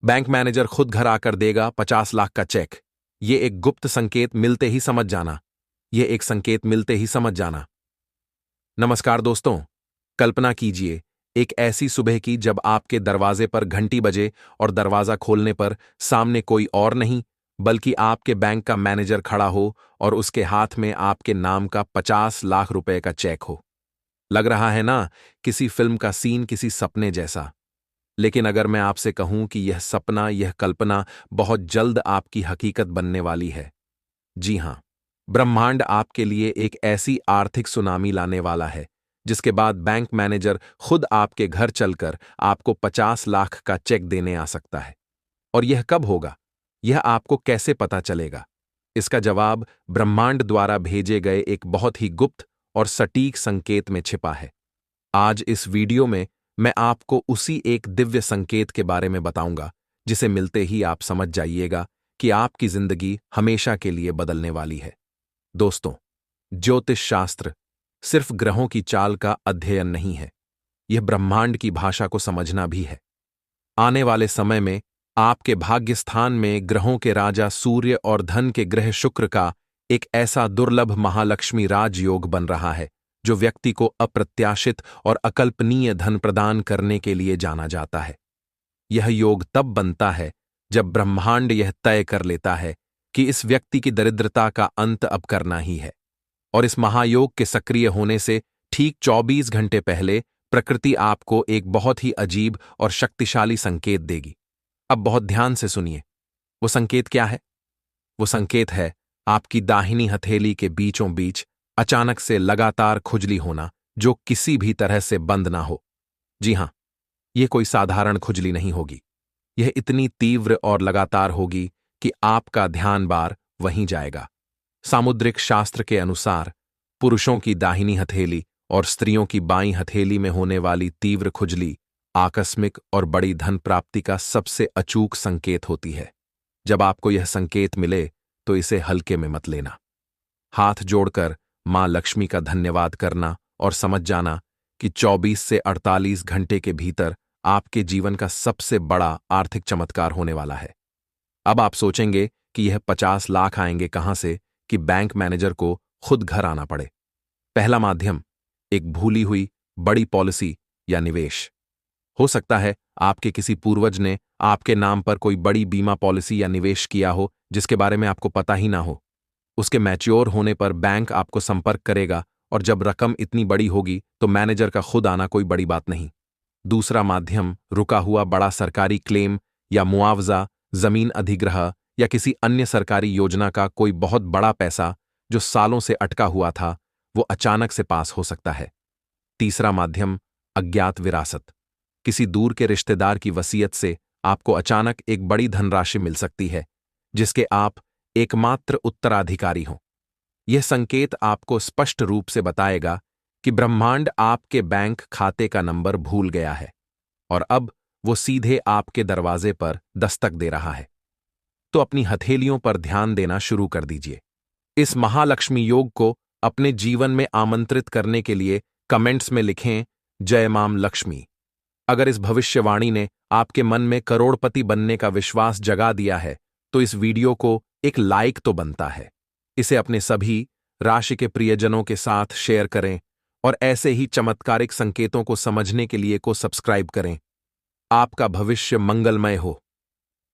Bank manager खुद घर आकर देगा 50 लाख का चेक। ये एक गुप्त संकेत मिलते ही समझ जाना। ये एक संकेत मिलते ही समझ जाना। नमस्कार दोस्तों, कल्पना कीजिए एक ऐसी सुबह की जब आपके दरवाजे पर घंटी बजे और दरवाजा खोलने पर सामने कोई और नहीं बल्कि आपके बैंक का मैनेजर खड़ा हो और उसके हाथ में आपके नाम का 50 लाख रुपए का चेक हो। लग रहा है ना, किसी फिल्म का सीन, किसी सपने जैसा। लेकिन अगर मैं आपसे कहूं कि यह सपना, यह कल्पना बहुत जल्द आपकी हकीकत बनने वाली है। जी हां, ब्रह्मांड आपके लिए एक ऐसी आर्थिक सुनामी लाने वाला है जिसके बाद बैंक मैनेजर खुद आपके घर चलकर आपको 50 लाख का चेक देने आ सकता है। और यह कब होगा? यह आपको कैसे पता चलेगा? इसका जवाब ब्रह्मांड द्वारा भेजे गए एक बहुत ही गुप्त और सटीक संकेत में छिपा है। आज इस वीडियो में मैं आपको उसी एक दिव्य संकेत के बारे में बताऊंगा जिसे मिलते ही आप समझ जाइएगा कि आपकी जिंदगी हमेशा के लिए बदलने वाली है। दोस्तों, ज्योतिष शास्त्र सिर्फ ग्रहों की चाल का अध्ययन नहीं है, यह ब्रह्मांड की भाषा को समझना भी है। आने वाले समय में आपके भाग्य स्थान में ग्रहों के राजा सूर्य और धन के ग्रह शुक्र का एक ऐसा दुर्लभ महालक्ष्मी राजयोग बन रहा है जो व्यक्ति को अप्रत्याशित और अकल्पनीय धन प्रदान करने के लिए जाना जाता है। यह योग तब बनता है जब ब्रह्मांड यह तय कर लेता है कि इस व्यक्ति की दरिद्रता का अंत अब करना ही है। और इस महायोग के सक्रिय होने से ठीक 24 घंटे पहले प्रकृति आपको एक बहुत ही अजीब और शक्तिशाली संकेत देगी। अब बहुत ध्यान से सुनिए। वो संकेत क्या है? वो संकेत है आपकी दाहिनी हथेली के बीचों बीच अचानक से लगातार खुजली होना जो किसी भी तरह से बंद ना हो। जी हां, यह कोई साधारण खुजली नहीं होगी। यह इतनी तीव्र और लगातार होगी कि आपका ध्यान बार वहीं जाएगा। सामुद्रिक शास्त्र के अनुसार पुरुषों की दाहिनी हथेली और स्त्रियों की बाईं हथेली में होने वाली तीव्र खुजली आकस्मिक और बड़ी धन प्राप्ति का सबसे अचूक संकेत होती है। जब आपको यह संकेत मिले तो इसे हल्के में मत लेना। हाथ जोड़कर मां लक्ष्मी का धन्यवाद करना और समझ जाना कि 24 से 48 घंटे के भीतर आपके जीवन का सबसे बड़ा आर्थिक चमत्कार होने वाला है। अब आप सोचेंगे कि यह 50 लाख आएंगे कहां से कि बैंक मैनेजर को खुद घर आना पड़े। पहला माध्यम, एक भूली हुई बड़ी पॉलिसी या निवेश। हो सकता है आपके किसी पूर्वज ने आपके नाम पर कोई बड़ी बीमा पॉलिसी या निवेश किया हो जिसके बारे में आपको पता ही ना हो। उसके मैच्योर होने पर बैंक आपको संपर्क करेगा और जब रकम इतनी बड़ी होगी तो मैनेजर का खुद आना कोई बड़ी बात नहीं। दूसरा माध्यम, रुका हुआ बड़ा सरकारी क्लेम या मुआवजा, जमीन अधिग्रह या किसी अन्य सरकारी योजना का कोई बहुत बड़ा पैसा जो सालों से अटका हुआ था, वो अचानक से पास हो सकता है। तीसरा माध्यम, अज्ञात विरासत। किसी दूर के रिश्तेदार की वसीयत से आपको अचानक एक बड़ी धनराशि मिल सकती है जिसके आप एकमात्र उत्तराधिकारी हों। यह संकेत आपको स्पष्ट रूप से बताएगा कि ब्रह्मांड आपके बैंक खाते का नंबर भूल गया है और अब वो सीधे आपके दरवाजे पर दस्तक दे रहा है। तो अपनी हथेलियों पर ध्यान देना शुरू कर दीजिए। इस महालक्ष्मी योग को अपने जीवन में आमंत्रित करने के लिए कमेंट्स में लिखें, जय मां लक्ष्मी। अगर इस भविष्यवाणी ने आपके मन में करोड़पति बनने का विश्वास जगा दिया है तो इस वीडियो को एक लाइक तो बनता है। इसे अपने सभी राशि के प्रियजनों के साथ शेयर करें और ऐसे ही चमत्कारिक संकेतों को समझने के लिए सब्सक्राइब करें। आपका भविष्य मंगलमय हो।